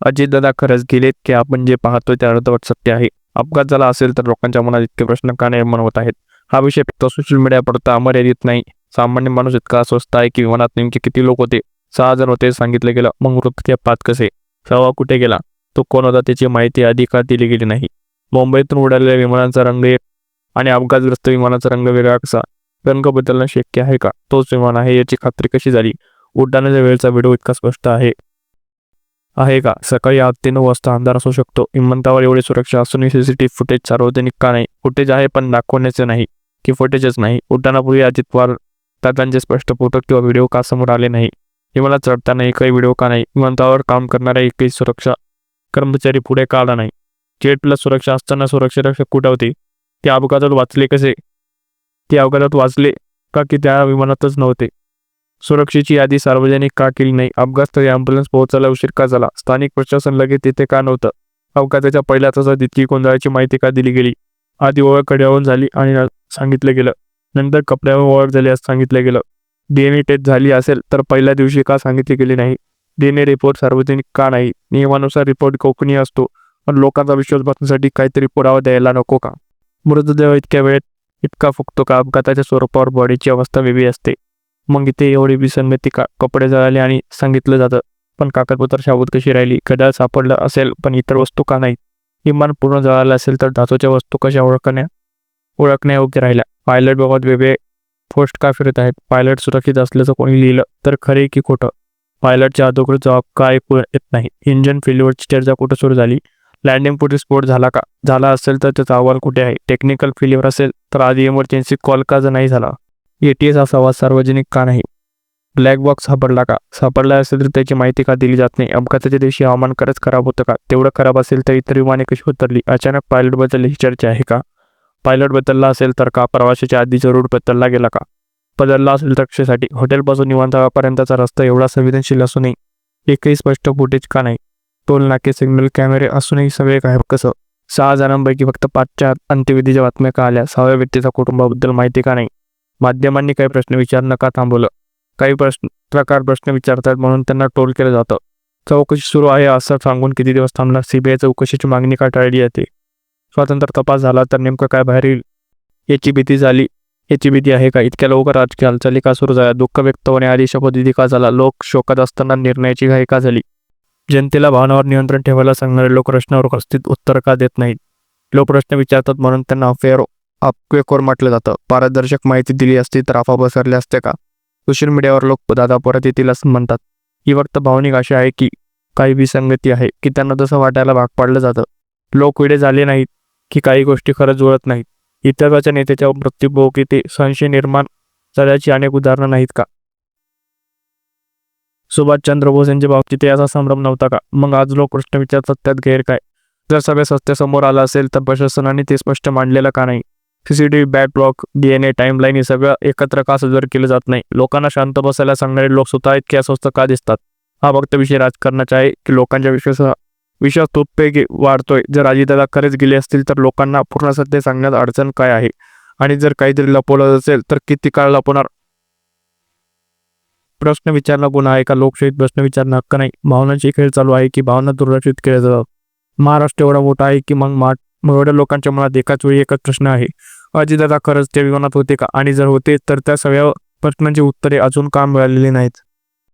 अजितदादा खरंच गेलेत की आपण जे पाहतोय ते अर्धवट सत्य आहे? अपघात झाला असेल तर लोकांच्या मनात इतके प्रश्न का निर्माण होत आहेत? हा विषय फक्त सोशल मीडियापुरता मर्यादित नाही. सामान्य माणूस इतका अस्वस्थ आहे की विमानात नेमके किती लोक होते? 6 जण होते सांगितलं गेलं. मग मृतदेह पात कसे? सहवा कुठे गेला? तो कोण होता त्याची माहिती अधिकार दिली गेली नाही. मुंबईतून उडालेल्या विमानाचा रंग एक आणि अपघातग्रस्त विमानाचा रंग वेगळा कसा? रंग बदलणं शक्य आहे का? तोच विमान आहे याची खात्री कशी झाली? उड्डाणाच्या वेळेचा व्हिडिओ इतका स्पष्ट आहे का? सकाळी 8 ते 9 वाजता अंधार असू शकतो. विमानतळावर एवढी सुरक्षा असूनही सीसीटीव्ही फुटेज सार्वजनिक का नाही? फुटेज आहे पण दाखवण्याचे नाही की फुटेजच नाही? उड्डाणापूर्वी अजित पवार दादांचे स्पष्ट फोटो किंवा व्हिडिओ का समोर आले नाही? विमानात चढताना एकही व्हिडिओ का नाही? विमानतळावर काम करणाऱ्या एकही सुरक्षा कर्मचारी पुढे का आला नाही? जेट प्लस सुरक्षा असताना सुरक्षा रक्षक कुठे होते? ते अपघातात वाचले कसे? ते अपघातात वाचले का की त्या विमानातच नव्हते? सुरक्षेची यादी सार्वजनिक का केली नाही? अपघातस्थळी ॲम्ब्युलन्स पोहोचायला उशीर का झाला? स्थानिक प्रशासन लगेच तिथे का नव्हतं? अपघाताच्या पहिल्या तासात इतकी गोंधळाची माहिती का दिली गेली? आधी ओळख कड्यावरून झाली आणि सांगितलं गेलं, नंतर कपड्यावर ओळख झाली असं सांगितलं गेलं. DNA टेस्ट झाली असेल तर पहिल्या दिवशी का सांगितले गेले नाही? DNA रिपोर्ट सार्वजनिक का नाही? नियमानुसार रिपोर्ट गोपनीय असतो, पण लोकांचा विश्वास बसण्यासाठी काहीतरी पुरावा द्यायला नको का? मृतदेह इतक्या वेळेत इतका फुगतो का? अपघाताच्या स्वरूपावर बॉडीची अवस्था वेगळी असते. मग इथे एवढी विसंगती का? कपडे जळाले आणि सांगितलं जातं, पण कागदपत्र शाबूत कशी राहिली? घड्याळ सापडलं असेल पण इतर वस्तू का नाही? विमान पूर्ण जळालं असेल तर धातूच्या वस्तू कशा ओळखण्यायोग्य राहिल्या? पायलटबाबत वेगळे पोस्ट का फिरत आहेत? पायलट सुरक्षित असल्याचं कोणी लिहिलं तर खरे की खोटं? पायलटच्या अधोकृत जबाब का ऐकू येत नाही? इंजिन फेल्युअरची चर्चा कुठं सुरू झाली? लँडिंग पूर्वी स्फोट झाला का? झाला असेल तर त्याचा अहवाल कुठे आहे? टेक्निकल फेल्युअर असेल तर आधी इमर्जन्सी कॉल का नाही झाला? ATS हा संवाद सार्वजनिक का नाही? ब्लॅक बॉक्स सापडला का? सापडला असेल तर त्याची माहिती का दिली जात नाही? अपघाताच्या दिवशी हवामान खरंच खराब होतं का? तेवढं खराब असेल तर इतर विमाने कशी उतरली? अचानक पायलट बदलली ही चर्चा आहे का? पायलट बदलला असेल तर का? प्रवासाच्या आधीचा रूट बदलला गेला का? बदलला असेल तर कशासाठी? हॉटेलपासून विमानतळापर्यंतचा रस्ता एवढा संवेदनशील असूनही एकही स्पष्ट फुटेज का नाही? टोल नाके, सिग्नल कॅमेरे असूनही सगळे गायब कसं? 6 जणांपैकी फक्त 5च्या अंत्यविधीच्या बातम्या का आल्या? 6व्या व्यक्तीचा कुटुंबाबद्दल माहिती का नाही? माध्यमांनी काही प्रश्न विचारणं का थांबवलं? काही प्रकार प्रश्न विचारतात म्हणून त्यांना टोल केलं जातं. चौकशी सुरू आहे असं सांगून किती दिवस थांबणार? CBI चौकशीची मागणी का टाळली जाते? स्वतंत्र तपास झाला तर नेमकं काय बाहेर येईल याची भीती आहे का? इतक्या लवकर राजकीय हालचाली का सुरू झाल्या? दुःख व्यक्त होण्याआधी शपथविधी का झाला? लोक शोकात असताना निर्णयाची घाई का झाली? जनतेला भावनावर नियंत्रण ठेवायला सांगणारे लोक प्रश्नावर उपस्थित उत्तर का देत नाहीत? लोक प्रश्न विचारतात म्हणून त्यांना अफवेखोर म्हटलं जातं. पारदर्शक माहिती दिली असती तर अफवा पसरल्या असत्या का? सोशल मीडियावर लोक दादा परत येतील असं म्हणतात. ही फक्त भावनिक आशा आहे की काही विसंगती आहे की त्यांना तसं वाटायला भाग पाडलं जातं? लोक वेडे झाले नाहीत की काही गोष्टी खरंच जुळत नाहीत? इतिहासाच्या नेत्याच्या मृत्यूभोगी ते संशय निर्माण झाल्याची अनेक उदाहरणं नाहीत का? सुभाषचंद्र बोस यांच्या बाबतीत असा संभ्रम नव्हता का? मग आज लोक प्रश्न विचारतात त्यात गैर काय? जर सगळं सत्य समोर आलं असेल तर प्रशासनाने ते स्पष्ट मांडलेलं का नाही? CCTV, बॅकलॉग, DNA, टाईमलाईन हे सगळं एकत्र का सादर केलं जात नाही? लोकांना शांत बसायला सांगणारे लोक स्वतः इतके अस्वस्थ का दिसतात? हा फक्त विषय राजकारणाचा आहे की लोकांच्या विश्वास तुटपैकी वाढतोय? जर अजितदादा खरेच गेले असतील तर लोकांना पूर्ण सत्य सांगण्यात अडचण काय आहे? आणि जर काहीतरी लपवलं असेल तर किती काळ लपवणार? प्रश्न विचारणं गुन्हा आहे का? लोकशाहीत प्रश्न विचारणं हक्क नाही. भावनांचे खेळ चालू आहे की भावना दुर्लक्षित केल्या जातात? महाराष्ट्र एवढा मोठा आहे की मग एवढ्या लोकांच्या मनात एकाच वेळी एकच प्रश्न आहे, अजितदादा खरंच त्या विमानात होते का? आणि जर होते तर त्या सगळ्या प्रश्नांची उत्तरे अजून का मिळालेली नाहीत?